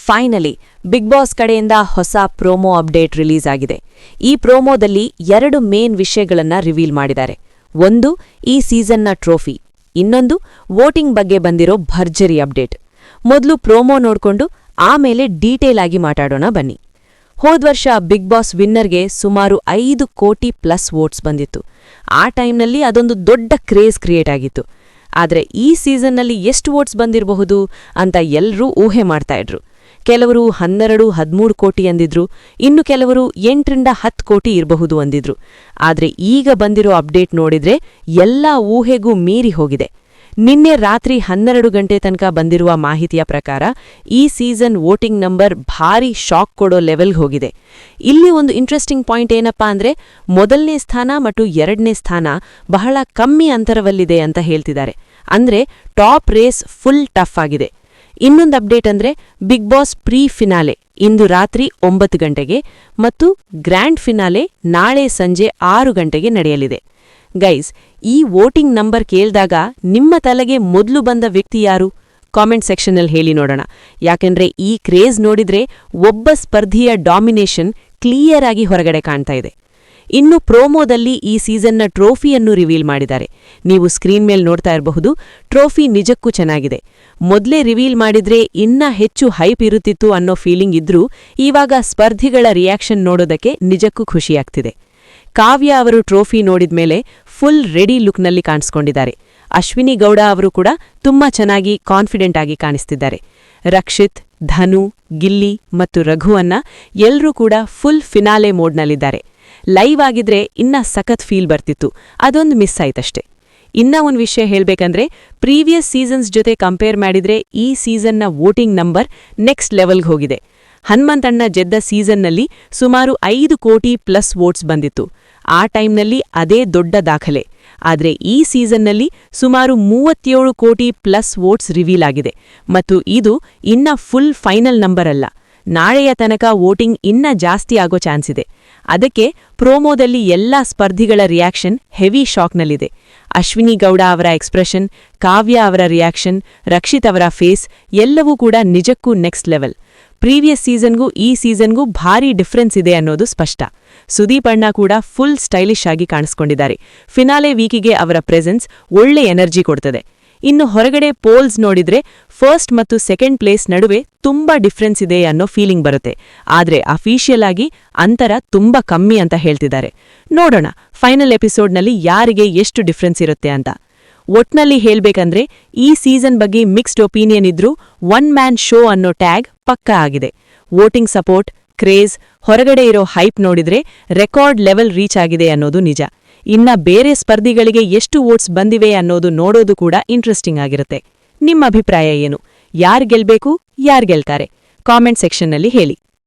Finally big boss ಕಡೆಯಿಂದ ಹೊಸ promo update release ಆಗಿದೆ. ಈ ಪ್ರೋಮೋದಲ್ಲಿ 2 ಮೇನ್ ವಿಷಯಗಳನ್ನ ರಿವೀಲ್ ಮಾಡಿದ್ದಾರೆ. ಒಂದು ಈ ಸೀಸನ್ನ ಟ್ರೋಫಿ, ಇನ್ನೊಂದು ವೋಟಿಂಗ್ ಬಗ್ಗೆ ಬಂದಿರೋ ಭರ್ಜರಿ ಅಪ್ಡೇಟ್. ಮೊದಲು ಪ್ರೋಮೋ ನೋಡ್ಕೊಂಡು ಆಮೇಲೆ ಡೀಟೇಲ್ ಆಗಿ ಮಾತಾಡೋಣ ಬನ್ನಿ. ಹೋದ್ವರ್ಷ ಬಿಗ್ ಬಾಸ್ ವಿನ್ನರ್ಗೆ ಸುಮಾರು 5 ಕೋಟಿ ಪ್ಲಸ್ ವೋಟ್ಸ್ ಬಂದಿತ್ತು. ಆ ಟೈಮ್ನಲ್ಲಿ ಅದೊಂದು ದೊಡ್ಡ ಕ್ರೇಜ್ ಕ್ರಿಯೇಟ್ ಆಗಿತ್ತು. ಆದರೆ ಈ ಸೀಸನ್ನಲ್ಲಿ ಎಷ್ಟು ವೋಟ್ಸ್ ಬಂದಿರಬಹುದು ಅಂತ ಎಲ್ಲರೂ ಊಹೆ ಮಾಡ್ತಾ ಇದ್ರು. ಕೆಲವರು 12-13 ಕೋಟಿ ಅಂದಿದ್ರು, ಇನ್ನು ಕೆಲವರು 8-10 ಕೋಟಿ ಇರಬಹುದು ಅಂದಿದ್ರು. ಆದರೆ ಈಗ ಬಂದಿರೋ ಅಪ್ಡೇಟ್ ನೋಡಿದ್ರೆ ಎಲ್ಲಾ ಊಹೆಗೂ ಮೀರಿ ಹೋಗಿದೆ. ನಿನ್ನೆ ರಾತ್ರಿ 12 ಗಂಟೆ ತನಕ ಬಂದಿರುವ ಮಾಹಿತಿಯ ಪ್ರಕಾರ ಈ ಸೀಸನ್ ವೋಟಿಂಗ್ ನಂಬರ್ ಭಾರೀ ಶಾಕ್ ಕೊಡೋ ಲೆವೆಲ್ಗೆ ಹೋಗಿದೆ. ಇಲ್ಲಿ ಒಂದು ಇಂಟ್ರೆಸ್ಟಿಂಗ್ ಪಾಯಿಂಟ್ ಏನಪ್ಪಾ ಅಂದ್ರೆ, ಮೊದಲನೇ ಸ್ಥಾನ ಮತ್ತು 2ನೇ ಸ್ಥಾನ ಬಹಳ ಕಮ್ಮಿ ಅಂತರವಲ್ಲಿದೆ ಅಂತ ಹೇಳ್ತಿದ್ದಾರೆ. ಅಂದ್ರೆ ಟಾಪ್ ರೇಸ್ ಫುಲ್ ಟಫ್ ಆಗಿದೆ. ಇನ್ನೊಂದು ಅಪ್ಡೇಟ್ ಅಂದ್ರೆ, ಬಿಗ್ ಬಾಸ್ ಪ್ರೀ ಫಿನಾಲೆ ಇಂದು ರಾತ್ರಿ 9 ಗಂಟೆಗೆ ಮತ್ತು ಗ್ರ್ಯಾಂಡ್ ಫಿನಾಲೆ ನಾಳೆ ಸಂಜೆ 6 ಗಂಟೆಗೆ ನಡೆಯಲಿದೆ. ಗೈಸ್, ಈ ವೋಟಿಂಗ್ ನಂಬರ್ ಕೇಳ್ದಾಗ ನಿಮ್ಮ ತಲೆಗೆ ಮೊದಲು ಬಂದ ವ್ಯಕ್ತಿ ಯಾರು? ಕಾಮೆಂಟ್ ಸೆಕ್ಷನ್ನಲ್ಲಿ ಹೇಳಿ ನೋಡೋಣ. ಯಾಕೆಂದ್ರೆ ಈ ಕ್ರೇಜ್ ನೋಡಿದ್ರೆ ಒಬ್ಬ ಸ್ಪರ್ಧಿಯ ಡಾಮಿನೇಷನ್ ಕ್ಲಿಯರ್ ಆಗಿ ಹೊರಗಡೆ ಕಾಣ್ತಾ ಇದೆ. ಇನ್ನು ಪ್ರೋಮೋದಲ್ಲಿ ಈ ಸೀಸನ್ನ ಟ್ರೋಫಿಯನ್ನು ರಿವೀಲ್ ಮಾಡಿದ್ದಾರೆ. ನೀವು ಸ್ಕ್ರೀನ್ ಮೇಲೆ ನೋಡ್ತಾ ಇರಬಹುದು. ಟ್ರೋಫಿ ನಿಜಕ್ಕೂ ಚೆನ್ನಾಗಿದೆ. ಮೊದಲೇ ರಿವೀಲ್ ಮಾಡಿದ್ರೆ ಇನ್ನ ಹೆಚ್ಚು ಹೈಪ್ ಇರುತ್ತಿತ್ತು ಅನ್ನೋ ಫೀಲಿಂಗ್ ಇದ್ರೂ ಇವಾಗ ಸ್ಪರ್ಧಿಗಳ ರಿಯಾಕ್ಷನ್ ನೋಡೋದಕ್ಕೆ ನಿಜಕ್ಕೂ ಖುಷಿಯಾಗ್ತಿದೆ. ಕಾವ್ಯ ಅವರು ಟ್ರೋಫಿ ನೋಡಿದ್ಮೇಲೆ ಫುಲ್ ರೆಡಿ ಲುಕ್ನಲ್ಲಿ ಕಾಣಿಸ್ಕೊಂಡಿದ್ದಾರೆ. ಅಶ್ವಿನಿ ಗೌಡ ಅವರು ಕೂಡ ತುಂಬಾ ಚೆನ್ನಾಗಿ ಕಾನ್ಫಿಡೆಂಟ್ ಆಗಿ ಕಾಣಿಸ್ತಿದ್ದಾರೆ. ರಕ್ಷಿತ್, ಧನು, ಗಿಲ್ಲಿ ಮತ್ತು ರಘುವನ್ನ ಎಲ್ಲರೂ ಕೂಡ ಫುಲ್ ಫಿನಾಲೆ ಮೋಡ್ನಲ್ಲಿದ್ದಾರೆ. ಲೈವ್ ಆಗಿದ್ರೆ ಇನ್ನ ಸಖತ್ ಫೀಲ್ ಬರ್ತಿತ್ತು, ಅದೊಂದು ಮಿಸ್ ಆಯ್ತಷ್ಟೇ. ಇನ್ನ ಒಂದು ವಿಷಯ ಹೇಳ್ಬೇಕಂದ್ರೆ, ಪ್ರೀವಿಯಸ್ ಸೀಸನ್ಸ್ ಜೊತೆ ಕಂಪೇರ್ ಮಾಡಿದ್ರೆ ಈ ಸೀಸನ್ನ ವೋಟಿಂಗ್ ನಂಬರ್ ನೆಕ್ಸ್ಟ್ ಲೆವೆಲ್ಗೆ ಹೋಗಿದೆ. ಹನುಮಂತಣ್ಣ ಗೆದ್ದ ಸೀಸನ್ನಲ್ಲಿ ಸುಮಾರು 5 ಕೋಟಿ ಪ್ಲಸ್ ವೋಟ್ಸ್ ಬಂದಿತ್ತು. ಆ ಟೈಮ್ನಲ್ಲಿ ಅದೇ ದೊಡ್ಡ ದಾಖಲೆ. ಆದರೆ ಈ ಸೀಸನ್ನಲ್ಲಿ ಸುಮಾರು 37 ಕೋಟಿ ಪ್ಲಸ್ ವೋಟ್ಸ್ ರಿವೀಲ್ ಆಗಿದೆ. ಮತ್ತು ಇದು ಇನ್ನ ಫುಲ್ ಫೈನಲ್ ನಂಬರ್ ಅಲ್ಲ. ನಾಳೆಯ ತನಕ ವೋಟಿಂಗ್ ಇನ್ನ ಜಾಸ್ತಿ ಆಗೋ ಚಾನ್ಸ್ ಇದೆ. ಅದಕ್ಕೆ ಪ್ರೋಮೋದಲ್ಲಿ ಎಲ್ಲಾ ಸ್ಪರ್ಧಿಗಳ ರಿಯಾಕ್ಷನ್ ಹೆವಿ ಶಾಕ್ನಲ್ಲಿದೆ. ಅಶ್ವಿನಿ ಗೌಡ ಅವರ ಎಕ್ಸ್ಪ್ರೆಷನ್, ಕಾವ್ಯ ಅವರ ರಿಯಾಕ್ಷನ್, ರಕ್ಷಿತ್ ಅವರ ಫೇಸ್ ಎಲ್ಲವೂ ಕೂಡ ನಿಜಕ್ಕೂ ನೆಕ್ಸ್ಟ್ ಲೆವೆಲ್. ಪ್ರೀವಿಯಸ್ ಸೀಸನ್ಗೂ ಈ ಸೀಸನ್ಗೂ ಭಾರೀ ಡಿಫ್ರೆನ್ಸ್ ಇದೆ ಅನ್ನೋದು ಸ್ಪಷ್ಟ. ಸುದೀಪ್ ಅಣ್ಣ ಕೂಡ ಫುಲ್ ಸ್ಟೈಲಿಶ್ ಆಗಿ ಕಾಣಿಸ್ಕೊಂಡಿದ್ದಾರೆ. ಫಿನಾಲೆ ವೀಕಿಗೆ ಅವರ ಪ್ರೆಸೆನ್ಸ್ ಒಳ್ಳೆ ಎನರ್ಜಿ ಕೊಡ್ತದೆ. ಇನ್ನು ಹೊರಗಡೆ ಪೋಲ್ಸ್ ನೋಡಿದ್ರೆ ಫಸ್ಟ್ ಮತ್ತು ಸೆಕೆಂಡ್ ಪ್ಲೇಸ್ ನಡುವೆ ತುಂಬಾ ಡಿಫ್ರೆನ್ಸ್ ಇದೆ ಅನ್ನೋ ಫೀಲಿಂಗ್ ಬರುತ್ತೆ. ಆದ್ರೆ ಅಫಿಷಿಯಲ್ ಆಗಿ ಅಂತರ ತುಂಬಾ ಕಮ್ಮಿ ಅಂತ ಹೇಳ್ತಿದ್ದಾರೆ. ನೋಡೋಣ ಫೈನಲ್ ಎಪಿಸೋಡ್ನಲ್ಲಿ ಯಾರಿಗೆ ಎಷ್ಟು ಡಿಫ್ರೆನ್ಸ್ ಇರುತ್ತೆ ಅಂತ. ಒಟ್ನಲ್ಲಿ ಹೇಳ್ಬೇಕಂದ್ರೆ ಈ ಸೀಸನ್ ಬಗ್ಗೆ ಮಿಕ್ಸ್ಡ್ ಒಪಿನಿಯನ್ ಇದ್ರೂ ಒನ್ ಮ್ಯಾನ್ ಶೋ ಅನ್ನೋ ಟ್ಯಾಗ್ ಪಕ್ಕಾ ಆಗಿದೆ. ವೋಟಿಂಗ್ ಸಪೋರ್ಟ್, ಕ್ರೇಜ್, ಹೊರಗಡೆ ಇರೋ ಹೈಪ್ ನೋಡಿದ್ರೆ ರೆಕಾರ್ಡ್ ಲೆವೆಲ್ ರೀಚ್ ಆಗಿದೆ ಅನ್ನೋದು ನಿಜ. ಇನ್ನ ಬೇರೆ ಸ್ಪರ್ಧಿಗಳಿಗೆ ಎಷ್ಟು ವೋಟ್ಸ್ ಬಂದಿವೆ ಅನ್ನೋದು ನೋಡೋದು ಕೂಡ ಇಂಟ್ರೆಸ್ಟಿಂಗ್ ಆಗಿರುತ್ತೆ. ನಿಮ್ಮ ಅಭಿಪ್ರಾಯ ಏನು? ಯಾರು ಗೆಲ್ಬೇಕು, ಯಾರು ಗೆಲ್ತಾರೆ? ಕಾಮೆಂಟ್ ಸೆಕ್ಷನ್ನಲ್ಲಿ ಹೇಳಿ.